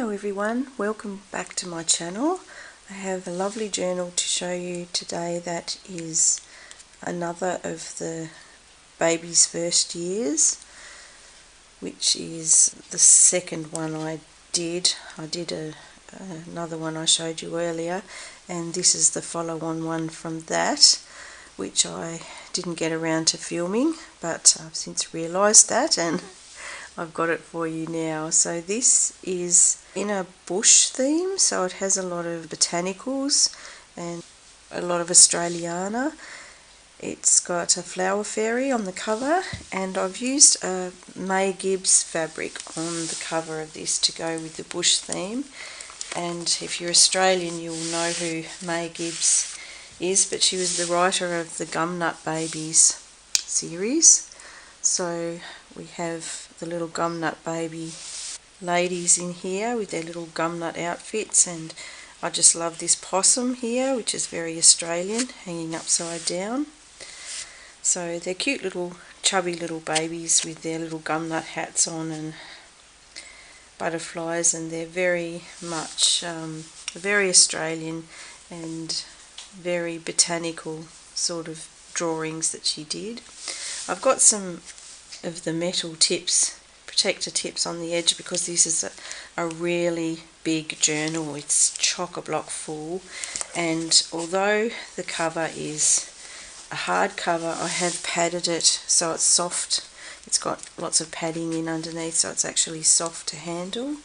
Hello everyone, welcome back to my channel. I have a lovely journal to show you today that is another of the baby's first years, which is the second one I did. I did another one I showed you earlier, and this is the follow-on one from that, which I didn't get around to filming, but I've since realised that and I've got it for you now. So this is in a bush theme, so it has a lot of botanicals and a lot of Australiana. It's got a flower fairy on the cover, and I've used a May Gibbs fabric on the cover of this to go with the bush theme. And if you're Australian, you'll know who May Gibbs is, but she was the writer of the Gumnut Babies series. So we have the little Gumnut Baby ladies in here with their little gumnut outfits, and I just love this possum here, which is very Australian, hanging upside down. So they're cute little chubby little babies with their little gumnut hats on and butterflies, and they're very much very Australian and very botanical sort of drawings that she did. I've got some of the metal tips, protector tips on the edge, because this is a really big journal. It's chock-a-block full, and although the cover is a hard cover, I have padded it so it's soft. It's got lots of padding in underneath, so it's actually soft to handle.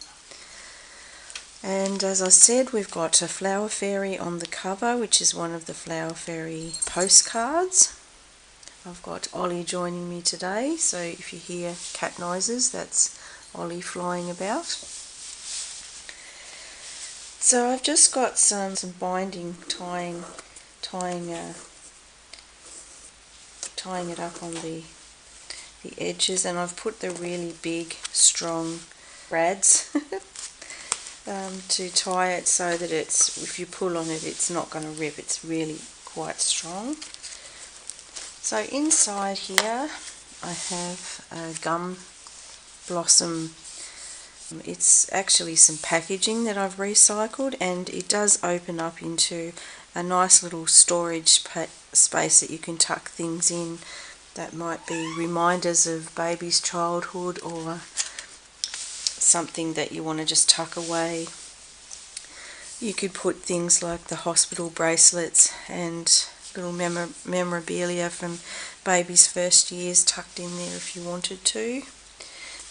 And as I said, we've got a flower fairy on the cover, which is one of the flower fairy postcards. I've got Ollie joining me today, so if you hear cat noises, that's Ollie flying about. So I've just got some binding, tying it up on the edges, and I've put the really big, strong brads to tie it so that it's, if you pull on it, it's not going to rip. It's really quite strong. So inside here I have a gum blossom. It's actually some packaging that I've recycled, and it does open up into a nice little storage space that you can tuck things in that might be reminders of baby's childhood or something that you want to just tuck away. You could put things like the hospital bracelets and little memorabilia from baby's first years tucked in there if you wanted to,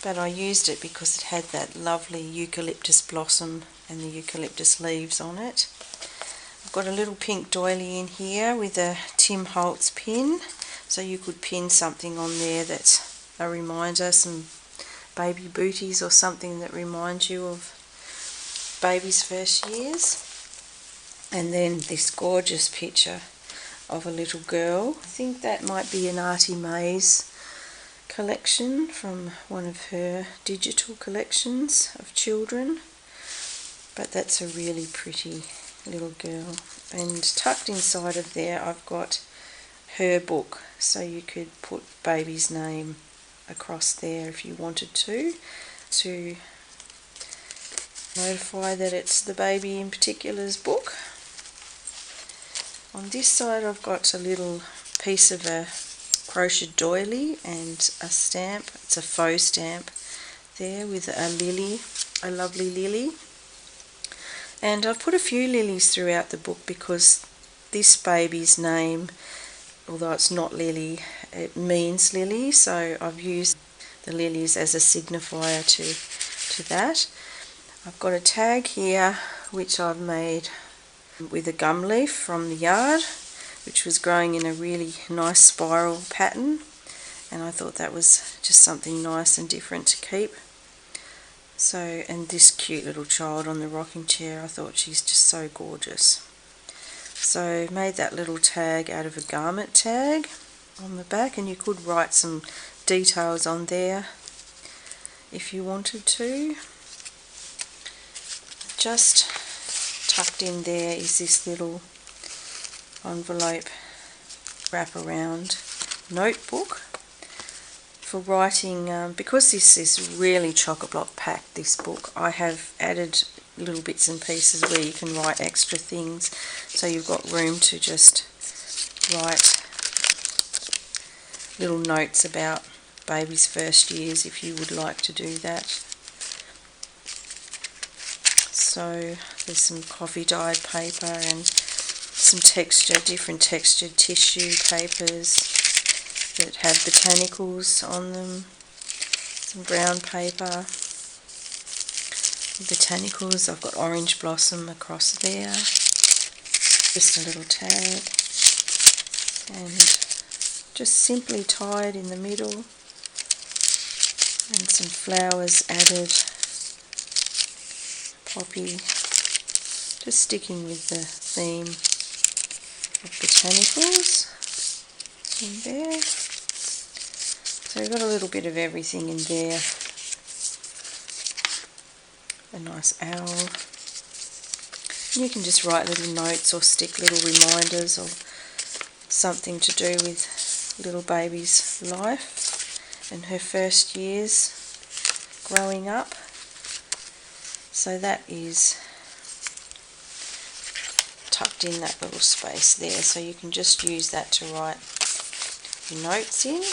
but I used it because it had that lovely eucalyptus blossom and the eucalyptus leaves on it. I've got a little pink doily in here with a Tim Holtz pin, so you could pin something on there that's a reminder, some baby booties or something that reminds you of baby's first years. And then this gorgeous picture of a little girl. I think that might be an Artie May's collection from one of her digital collections of children, but that's a really pretty little girl. And tucked inside of there I've got her book, so you could put baby's name across there if you wanted to notify that it's the baby in particular's book. On this side I've got a little piece of a crocheted doily and a stamp. It's a faux stamp there with a lily, a lovely lily. And I've put a few lilies throughout the book because this baby's name, although it's not Lily, it means lily, so I've used the lilies as a signifier to that. I've got a tag here which I've made with a gum leaf from the yard, which was growing in a really nice spiral pattern, and I thought that was just something nice and different to keep. So, and this cute little child on the rocking chair, I thought she's just so gorgeous. So made that little tag out of a garment tag on the back, and you could write some details on there if you wanted to. Just tucked in there is this little envelope wraparound notebook for writing, because this is really chock-a-block packed, this book, I have added little bits and pieces where you can write extra things, so you've got room to just write little notes about baby's first years if you would like to do that. So there's some coffee dyed paper and some different textured tissue papers that have botanicals on them, some brown paper, botanicals. I've got orange blossom across there, just a little tag, and just simply tied in the middle, and some flowers added, poppy, just sticking with the theme of botanicals in there. So we've got a little bit of everything in there. A nice owl. And you can just write little notes or stick little reminders or something to do with little baby's life and her first years growing up. So that is tucked in that little space there, so you can just use that to write your notes in.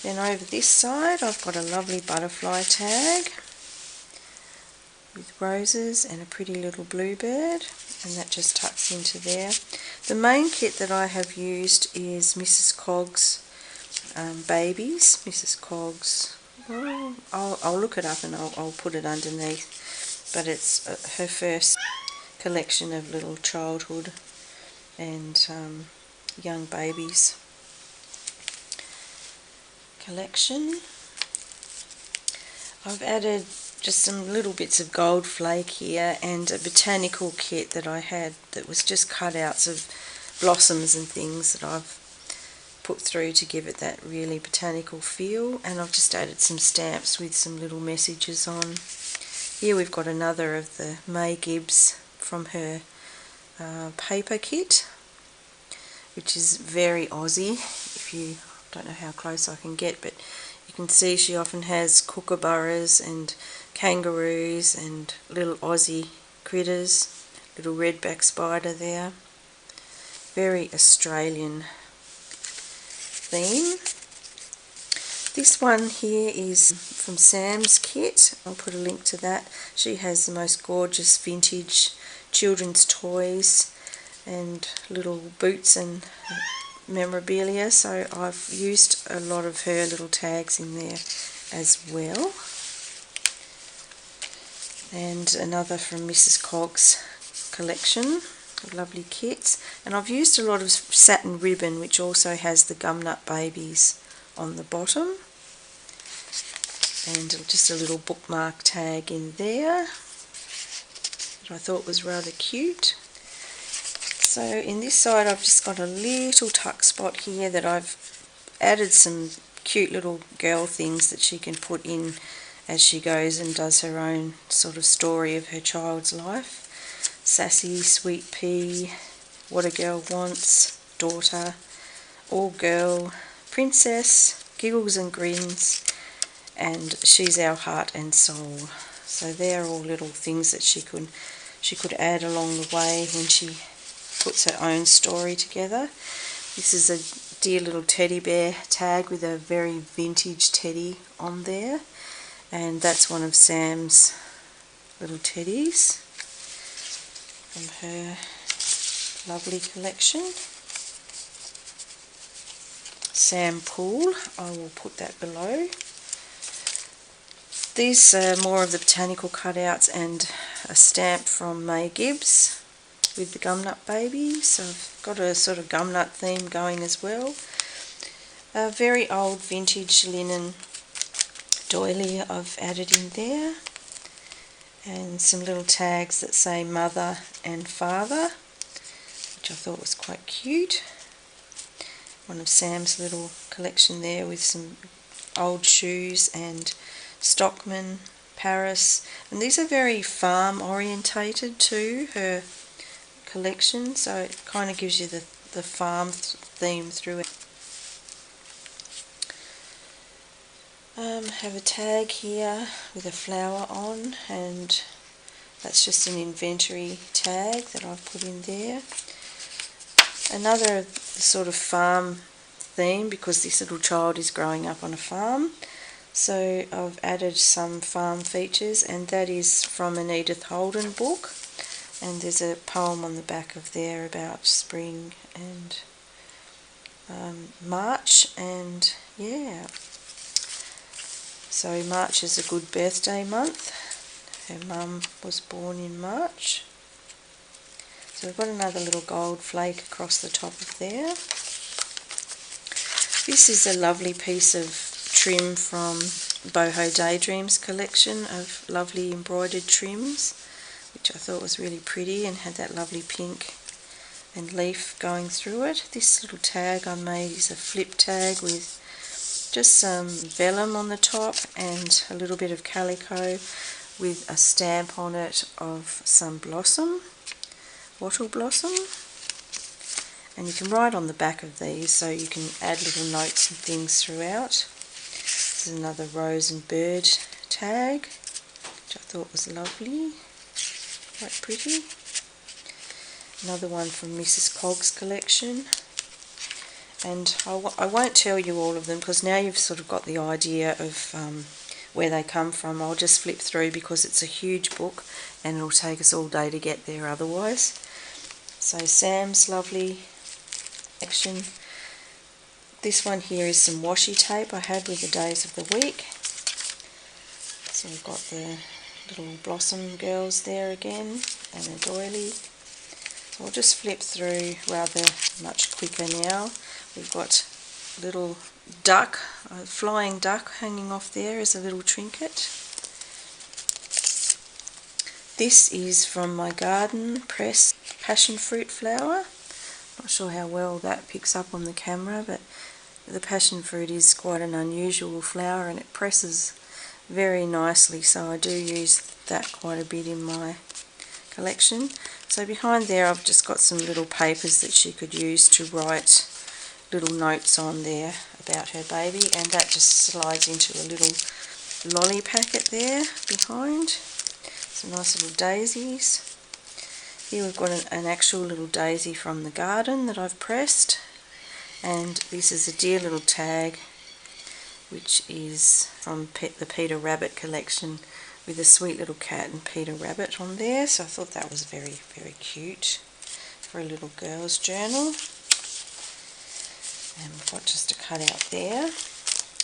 Then over this side I've got a lovely butterfly tag with roses and a pretty little bluebird, and that just tucks into there. The main kit that I have used is Mrs. Cogg's babies. Mrs. Cogg's, I'll look it up and I'll put it underneath, but it's her first collection of little childhood and young babies collection. I've added just some little bits of gold flake here and a botanical kit that I had that was just cutouts of blossoms and things that I've put through to give it that really botanical feel, and I've just added some stamps with some little messages on. Here we've got another of the May Gibbs from her paper kit, which is very Aussie. If you don't know how close I can get, but you can see she often has kookaburras and kangaroos and little Aussie critters, little redback spider there. Very Australian theme. This one here is from Sam's kit. I'll put a link to that. She has the most gorgeous vintage children's toys and little boots and memorabilia, so I've used a lot of her little tags in there as well. And another from Mrs. Cogg's collection of lovely kits, and I've used a lot of satin ribbon which also has the Gumnut babies on the bottom, and just a little bookmark tag in there that I thought was rather cute. So in this side I've just got a little tuck spot here that I've added some cute little girl things that she can put in as she goes and does her own sort of story of her child's life. Sassy, Sweet Pea, What a Girl Wants, Daughter, All Girl, Princess, Giggles and Grins, and She's Our Heart and Soul. So they're all little things that she could add along the way when she puts her own story together. This is a dear little teddy bear tag with a very vintage teddy on there, and that's one of Sam's little teddies from her lovely collection. Sam Poole, I will put that below. These are more of the botanical cutouts and a stamp from May Gibbs with the Gumnut baby, so I've got a sort of Gumnut theme going as well. A very old vintage linen doily I've added in there, and some little tags that say Mother and Father, which I thought was quite cute. One of Sam's little collection there with some old shoes and Stockman, Paris, and these are very farm orientated too, her collection, so it kind of gives you the farm theme through it. Have a tag here with a flower on, and that's just an inventory tag that I've put in there. Another sort of farm theme, because this little child is growing up on a farm, so I've added some farm features, and that is from an Edith Holden book, and there's a poem on the back of there about spring and March, and yeah, so March is a good birthday month. Her mum was born in March. So we've got another little gold flake across the top of there. This is a lovely piece of trim from Boho Daydreams collection of lovely embroidered trims, which I thought was really pretty and had that lovely pink and leaf going through it. This little tag I made is a flip tag with just some vellum on the top and a little bit of calico with a stamp on it of some blossom, wattle blossom. And you can write on the back of these, so you can add little notes and things throughout. This is another rose and bird tag, which I thought was lovely, quite pretty. Another one from Mrs. Cogg's collection. And I won't tell you all of them, because now you've sort of got the idea of where they come from. I'll just flip through because it's a huge book and it'll take us all day to get there otherwise. So Sam's lovely collection. This one here is some washi tape I had with the days of the week. So we've got the little blossom girls there again and a doily. So I'll just flip through rather much quicker now. We've got a little duck, a flying duck hanging off there as a little trinket. This is from my garden pressed passion fruit flower. Not sure how well that picks up on the camera, but the passion fruit is quite an unusual flower and it presses very nicely, so I do use that quite a bit in my collection. So behind there I've just got some little papers that she could use to write little notes on there about her baby, and that just slides into a little lolly packet there behind. Some nice little daisies. Here we've got an actual little daisy from the garden that I've pressed, and this is a dear little tag which is from the Peter Rabbit collection with a sweet little cat and Peter Rabbit on there, so I thought that was very, very cute for a little girl's journal. And we've got just a cutout there.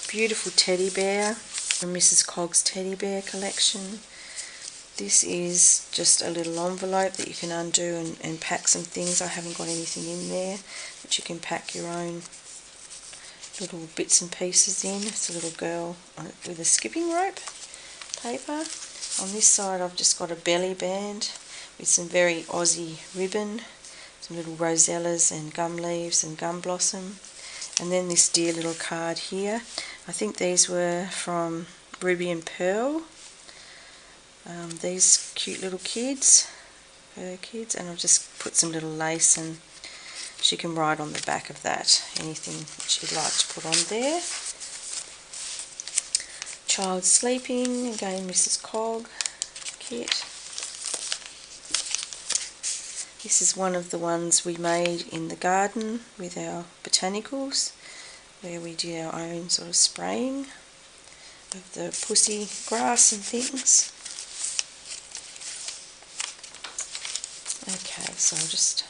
Beautiful teddy bear from Mrs. Cogg's teddy bear collection. This is just a little envelope that you can undo and pack some things. I haven't got anything in there, but you can pack your own little bits and pieces in. It's a little girl with a skipping rope paper. On this side I've just got a belly band with some very Aussie ribbon, some little rosellas and gum leaves and gum blossom, and then this dear little card here. I think these were from Ruby and Pearl, these cute little kids, her kids, and I've just put some little lace, and she can write on the back of that anything she'd like to put on there. Child sleeping, again Mrs. Cogg kit. This is one of the ones we made in the garden with our botanicals, where we did our own sort of spraying of the pussy grass and things. Okay, so I'll just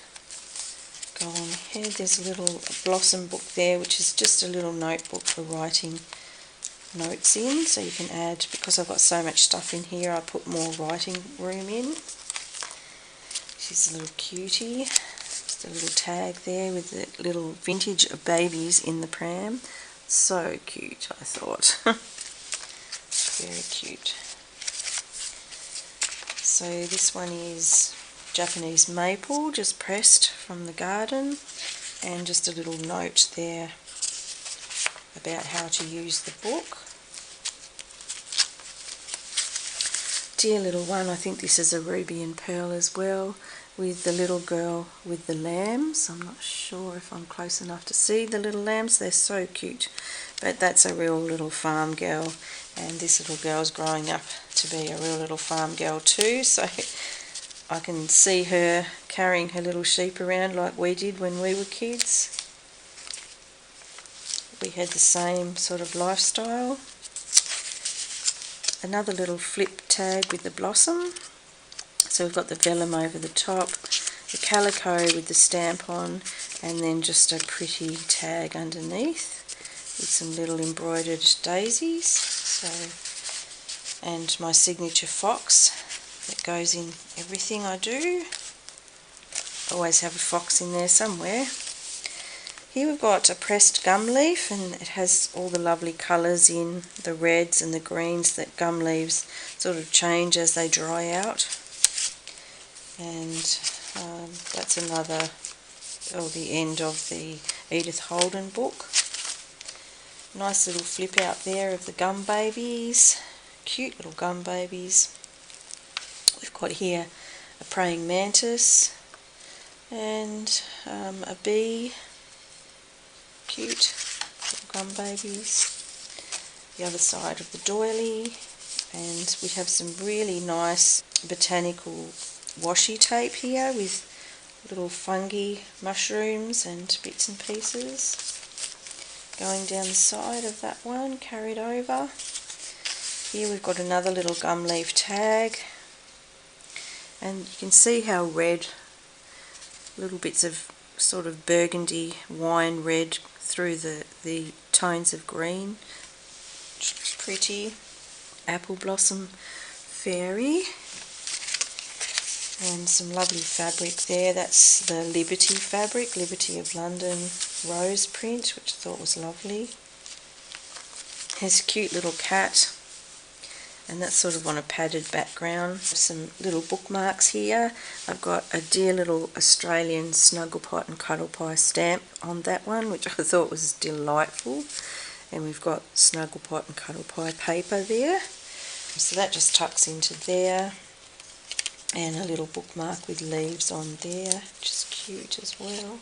go on ahead. There's a little blossom book there, which is just a little notebook for writing notes in, so you can add, because I've got so much stuff in here, I put more writing room in. She's a little cutie, just a little tag there with the little vintage of babies in the pram. So cute, I thought. Very cute. So this one is Japanese maple, just pressed from the garden, and just a little note there about how to use the book. Dear little one, I think this is a Ruby and Pearl as well, with the little girl with the lambs. I'm not sure if I'm close enough to see the little lambs, they're so cute. But that's a real little farm girl, and this little girl's growing up to be a real little farm girl too, so I can see her carrying her little sheep around like we did when we were kids. We had the same sort of lifestyle. Another little flip tag with the blossom. So we've got the vellum over the top, the calico with the stamp on, and then just a pretty tag underneath with some little embroidered daisies. So, and my signature fox that goes in everything I do. Always have a fox in there somewhere. Here we've got a pressed gum leaf, and it has all the lovely colours in, the reds and the greens that gum leaves sort of change as they dry out. And that's another, the end of the Edith Holden book. Nice little flip out there of the gum babies, cute little gum babies. We've got here a praying mantis and a bee, cute little gum babies. The other side of the doily, and we have some really nice botanical washi tape here with little fungi mushrooms and bits and pieces going down the side of that one, carried over. Here we've got another little gum leaf tag, and you can see how red, little bits of sort of burgundy wine red through the tones of green. Pretty apple blossom fairy, and some lovely fabric there. That's the Liberty fabric, Liberty of London rose print, which I thought was lovely. Has a cute little cat, and that's sort of on a padded background. Some little bookmarks here. I've got a dear little Australian Snugglepot and Cuddlepie stamp on that one, which I thought was delightful. And we've got Snugglepot and Cuddlepie paper there. So that just tucks into there. And a little bookmark with leaves on there, which is cute as well.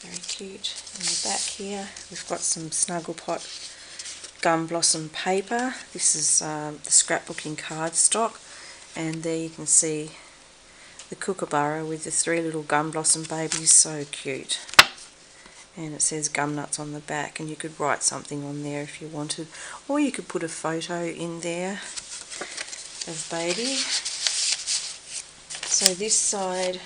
Very cute. On the back here, we've got some Snugglepot gum blossom paper. This is the scrapbooking cardstock, and there you can see the kookaburra with the three little gum blossom babies. So cute. And it says gum nuts on the back, and you could write something on there if you wanted, or you could put a photo in there of baby. So this side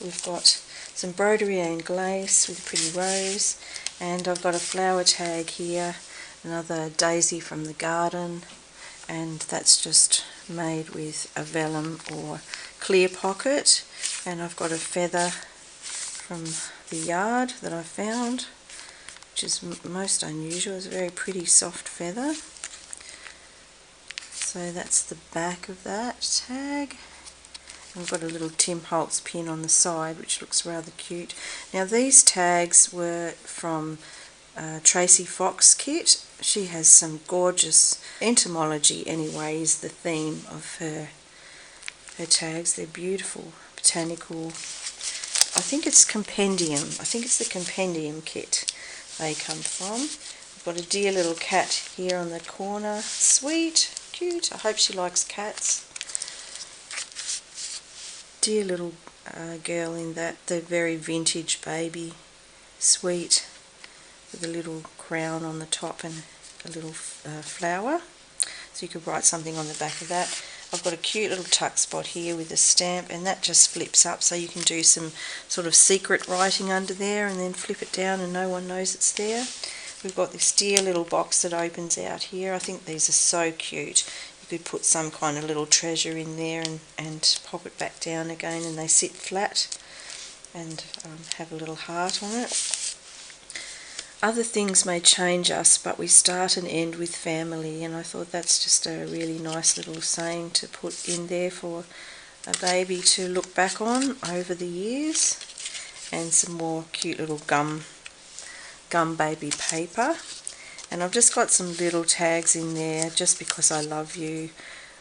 we've got some broderie and glace with a pretty rose, and I've got a flower tag here, another daisy from the garden, and that's just made with a vellum or clear pocket. And I've got a feather from the yard that I found, which is most unusual. It's a very pretty soft feather. So that's the back of that tag. I've got a little Tim Holtz pin on the side, which looks rather cute. Now these tags were from Tracy Fox kit. She has some gorgeous entomology anyway is the theme of her tags. They're beautiful botanical. I think it's compendium. I think it's the compendium kit they come from. We've got a dear little cat here on the corner. Sweet, cute. I hope she likes cats. Dear little girl in that, the very vintage baby, sweet, with a little crown on the top and a little flower. So you could write something on the back of that. I've got a cute little tuck spot here with a stamp, and that just flips up, so you can do some sort of secret writing under there and then flip it down and no one knows it's there. We've got this dear little box that opens out here. I think these are so cute. You could put some kind of little treasure in there and pop it back down again, and they sit flat and have a little heart on it. Other things may change us, but we start and end with family, and I thought that's just a really nice little saying to put in there for a baby to look back on over the years. And some more cute little gum baby paper. And I've just got some little tags in there, just because I love you,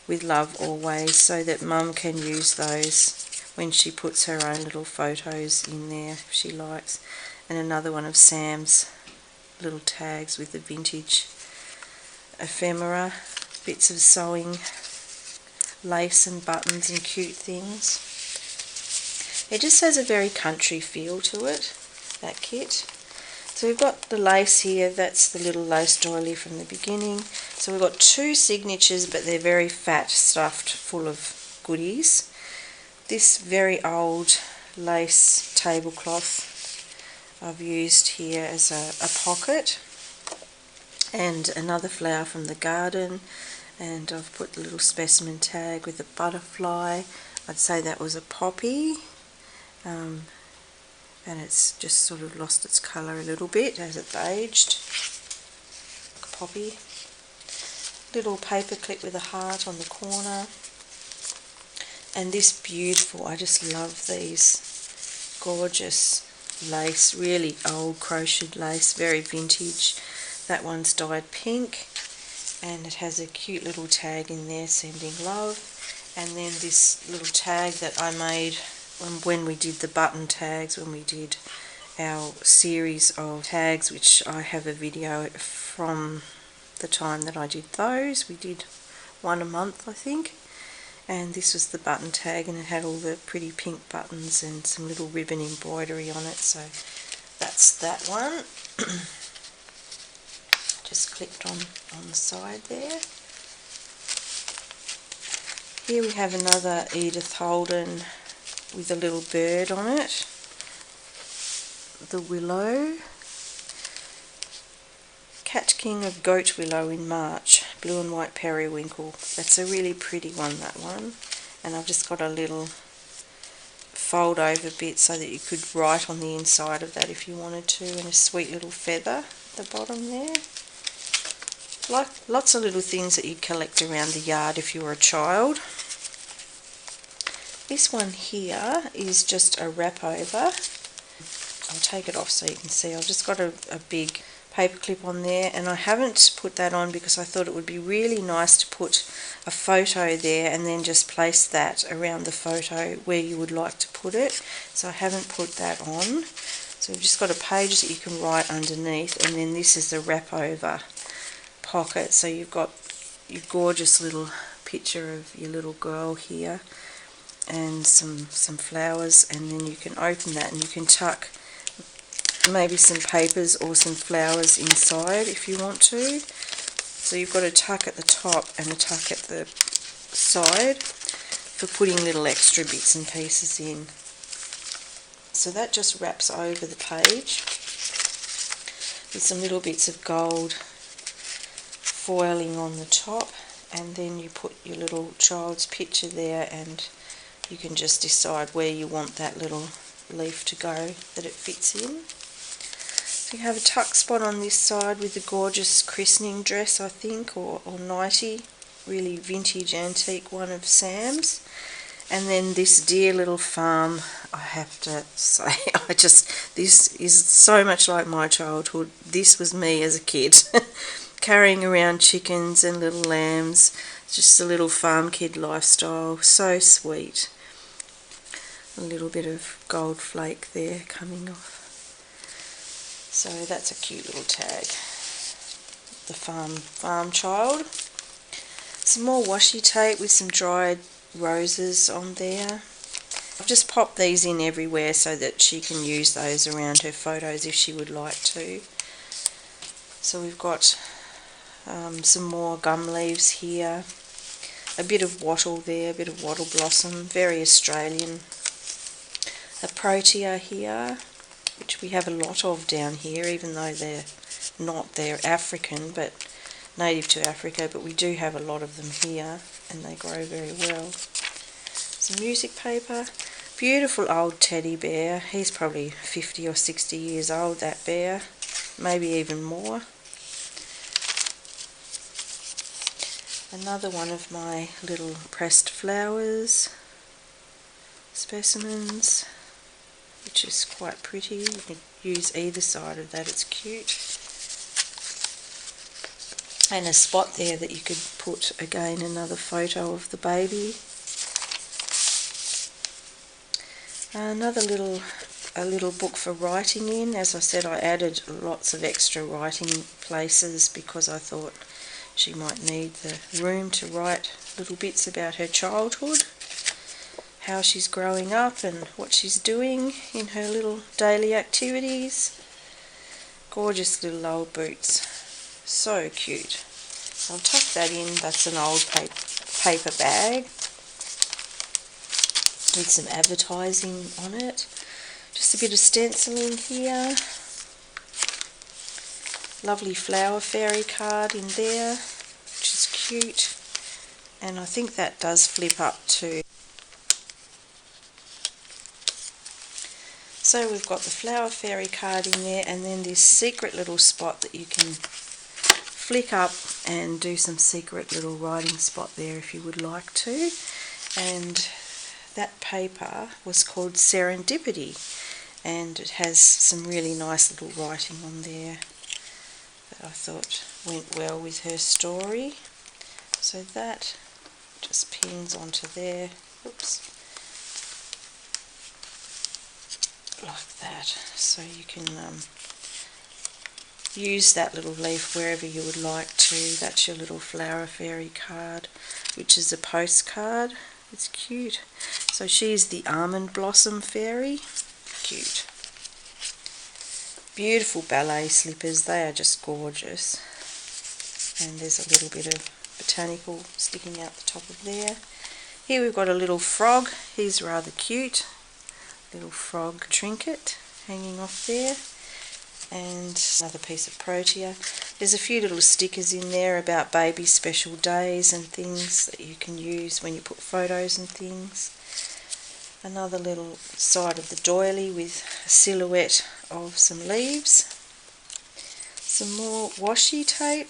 with love always, so that Mum can use those when she puts her own little photos in there if she likes. And another one of Sam's little tags with the vintage ephemera, bits of sewing, lace and buttons and cute things. It just has a very country feel to it, that kit. So we've got the lace here, that's the little lace doily from the beginning. So we've got 2 signatures, but they're very fat, stuffed, full of goodies. This very old lace tablecloth I've used here as a pocket, and another flower from the garden, and I've put the little specimen tag with a butterfly. I'd say that was a poppy. And it's just sort of lost its colour a little bit as it's aged. Poppy. Little paper clip with a heart on the corner. And this beautiful, I just love these gorgeous lace, really old crocheted lace, very vintage. That one's dyed pink, and it has a cute little tag in there, sending love. And then this little tag that I made when we did the button tags, when we did our series of tags, which I have a video from the time that I did those. We did one a month, I think, and this was the button tag, and it had all the pretty pink buttons and some little ribbon embroidery on it. So that's that one. Just clicked on the side there. Here we have another Edith Holden with a little bird on it, the willow, Cat King of Goat Willow in March, blue and white periwinkle. That's a really pretty one, that one. And I've just got a little fold over bit so that you could write on the inside of that if you wanted to, and a sweet little feather at the bottom there. Like lots of little things that you'd collect around the yard if you were a child. This one here is just a wrap over. I'll take it off so you can see. I've just got a big paper clip on there, and I haven't put that on because I thought it would be really nice to put a photo there and then just place that around the photo where you would like to put it. So I haven't put that on. So we've just got a page that you can write underneath, and then this is the wrap over pocket. So you've got your gorgeous little picture of your little girl here, and some flowers, and then you can open that and you can tuck maybe some papers or some flowers inside if you want to. So you've got a tuck at the top and a tuck at the side for putting little extra bits and pieces in. So that just wraps over the page with some little bits of gold foiling on the top, and then you put your little child's picture there, and you can just decide where you want that little leaf to go that it fits in. So you have a tuck spot on this side with the gorgeous christening dress, I think, or nightie, really vintage antique one of Sam's. And then this dear little farm, I have to say, this is so much like my childhood. This was me as a kid, carrying around chickens and little lambs, just a little farm kid lifestyle, so sweet. A little bit of gold flake there coming off. So that's a cute little tag. The farm child. Some more washi tape with some dried roses on there. I've just popped these in everywhere so that she can use those around her photos if she would like to. So we've got some more gum leaves here. A bit of wattle there, a bit of wattle blossom, very Australian. A protea here, which we have a lot of down here, even though they're African, but native to Africa, but we do have a lot of them here, and they grow very well. Some music paper, beautiful old teddy bear. He's probably 50 or 60 years old, that bear, maybe even more. Another one of my little pressed flowers, specimens, which is quite pretty. You can use either side of that, it's cute. And a spot there that you could put, again, another photo of the baby. Another little a little book for writing in. As I said, I added lots of extra writing places because I thought she might need the room to write little bits about her childhood, how she's growing up and what she's doing in her little daily activities. Gorgeous little old boots, so cute. I'll tuck that in. That's an old paper bag with some advertising on it. Just a bit of stenciling here. Lovely flower fairy card in there, which is cute. And I think that does flip up too. So we've got the flower fairy card in there, and then this secret little spot that you can flick up and do some secret little writing spot there if you would like to. And that paper was called Serendipity, and it has some really nice little writing on there that I thought went well with her story. So that just pins onto there, oops, like that. So you can use that little leaf wherever you would like to. That's your little flower fairy card, which is a postcard. It's cute. So she's the almond blossom fairy. Cute. Beautiful ballet slippers. They are just gorgeous. And there's a little bit of botanical sticking out the top of there. Here we've got a little frog. He's rather cute. Little frog trinket hanging off there. And another piece of protea. There's a few little stickers in there about baby special days and things that you can use when you put photos and things. Another little side of the doily with a silhouette of some leaves. Some more washi tape,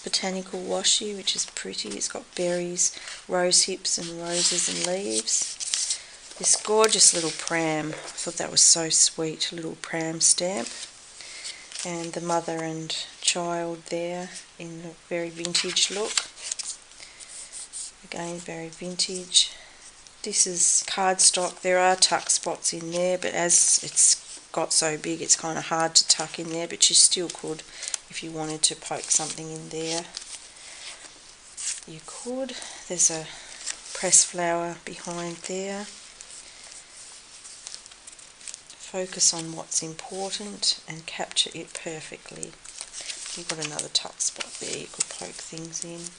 botanical washi, which is pretty. It's got berries, rose hips and roses and leaves. This gorgeous little pram, I thought that was so sweet, little pram stamp. And the mother and child there in a very vintage look. Again, very vintage. This is cardstock. There are tuck spots in there, but as it's got so big it's kind of hard to tuck in there, but you still could if you wanted to poke something in there. You could. There's a pressed flower behind there. Focus on what's important and capture it perfectly. You've got another tuck spot there you could poke things in.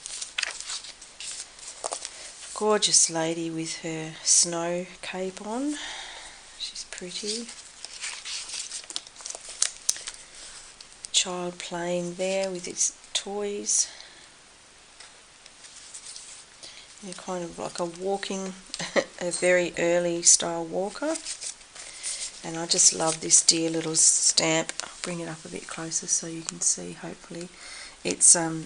Gorgeous lady with her snow cape on. She's pretty. Child playing there with his toys. You're kind of like a walking, a very early style walker. And I just love this dear little stamp. I'll bring it up a bit closer so you can see, hopefully. It's a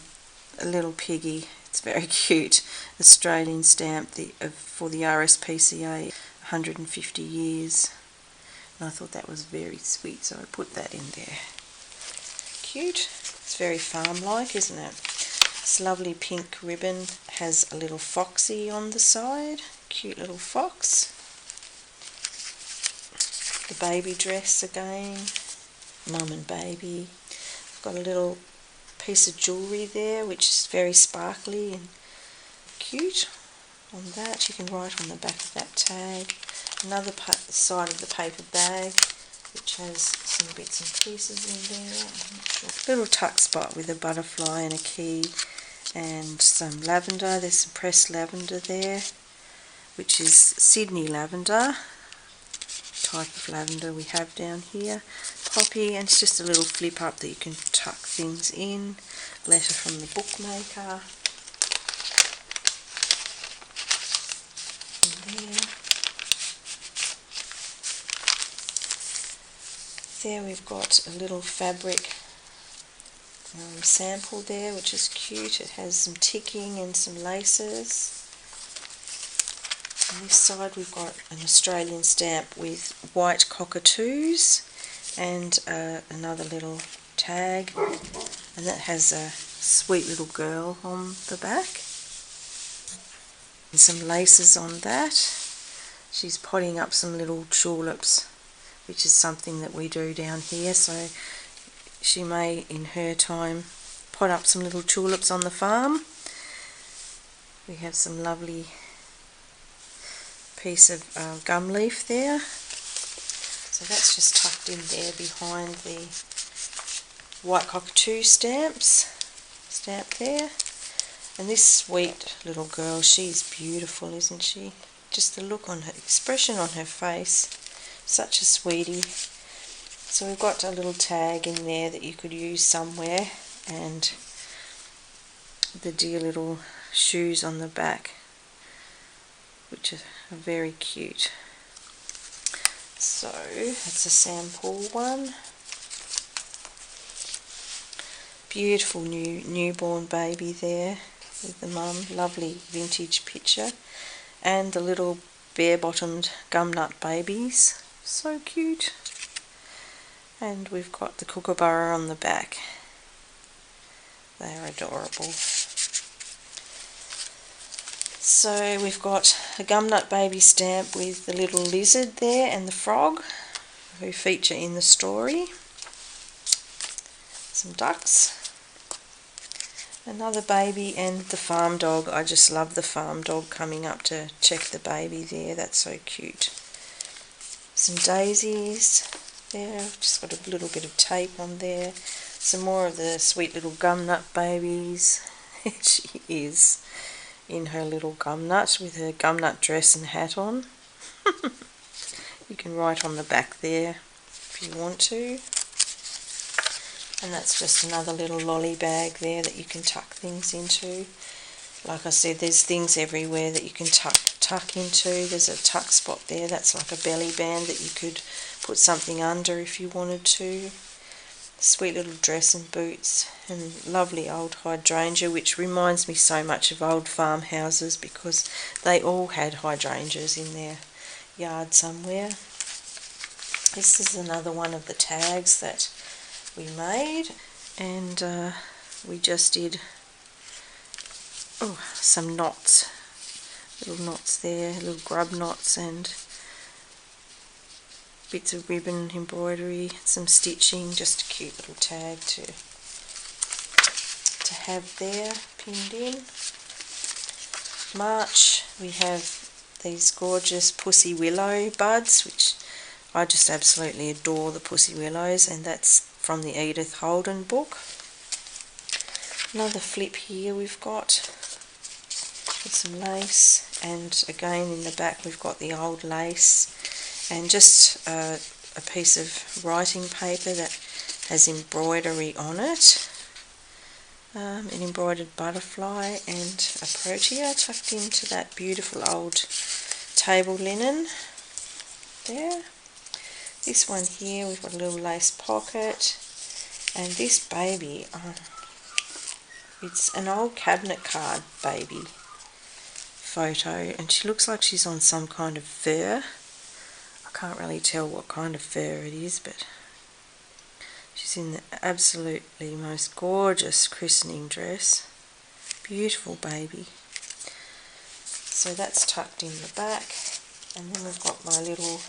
little piggy. It's very cute. Australian stamp for the RSPCA, 150 years. And I thought that was very sweet, so I put that in there. Cute. It's very farm-like, isn't it? This lovely pink ribbon has a little foxy on the side. Cute little fox. The baby dress again, mum and baby. I've got a little piece of jewellery there which is very sparkly and cute. On that you can write on the back of that tag. Another side of the paper bag which has some bits and pieces in there. I'm not sure. Little tuck spot with a butterfly and a key and some lavender. There's some pressed lavender there, which is Sydney lavender. Type of lavender we have down here. Poppy, and it's just a little flip up that you can tuck things in. Letter from the bookmaker. There we've got a little fabric sample there, which is cute. It has some ticking and some laces. On this side we've got an Australian stamp with white cockatoos and another little tag, and that has a sweet little girl on the back. And some laces on that. She's potting up some little tulips which is something that we do down here, so she may in her time pot up some little tulips on the farm. We have some lovely piece of gum leaf there, so that's just tucked in there behind the white cockatoo stamp there. And this sweet little girl, she's beautiful, isn't she? Just the look on her, expression on her face, such a sweetie. So we've got a little tag in there that you could use somewhere, and the dear little shoes on the back, which are very cute. So that's a sample one. Beautiful newborn baby there with the mum, lovely vintage picture, and the little bare-bottomed gumnut babies, so cute. And we've got the kookaburra on the back. They're adorable. So we've got a gumnut baby stamp with the little lizard there and the frog who feature in the story. Some ducks. Another baby and the farm dog. I just love the farm dog coming up to check the baby there. That's so cute. Some daisies there. I've just got a little bit of tape on there. Some more of the sweet little gumnut babies. She is in her little gumnut with her gumnut dress and hat on. You can write on the back there if you want to. And that's just another little lolly bag there that you can tuck things into. Like I said, there's things everywhere that you can tuck into. There's a tuck spot there. That's like a belly band that you could put something under if you wanted to. Sweet little dress and boots, and lovely old hydrangea, which reminds me so much of old farmhouses because they all had hydrangeas in their yard somewhere. This is another one of the tags that we made, and we just did some knots, little knots there, little grub knots and bits of ribbon embroidery, some stitching, just a cute little tag to have there pinned in. March, we have these gorgeous pussy willow buds, which I just absolutely adore, the pussy willows, and that's from the Edith Holden book. Another flip here we've got with some lace, and again in the back we've got the old lace, and just a piece of writing paper that has embroidery on it, an embroidered butterfly and a protea tucked into that beautiful old table linen there. This one here, we've got a little lace pocket, and this baby, it's an old cabinet card baby photo, and she looks like she's on some kind of fur. I can't really tell what kind of fur it is, but she's in the absolutely most gorgeous christening dress. Beautiful baby. So that's tucked in the back, and then we've got my little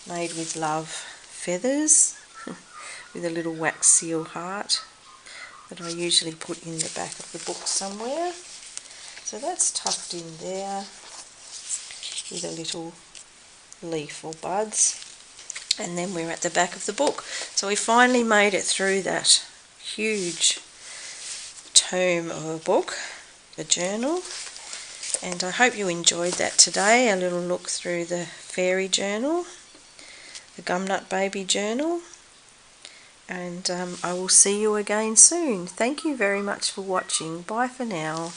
made with love feathers with a little wax seal heart that I usually put in the back of the book somewhere. So that's tucked in there with a little leaf or buds, and then we're at the back of the book. So we finally made it through that huge tome of a book, the journal, and I hope you enjoyed that today, a little look through the fairy journal, the Gumnut Baby Journal, and I will see you again soon. Thank you very much for watching. Bye for now.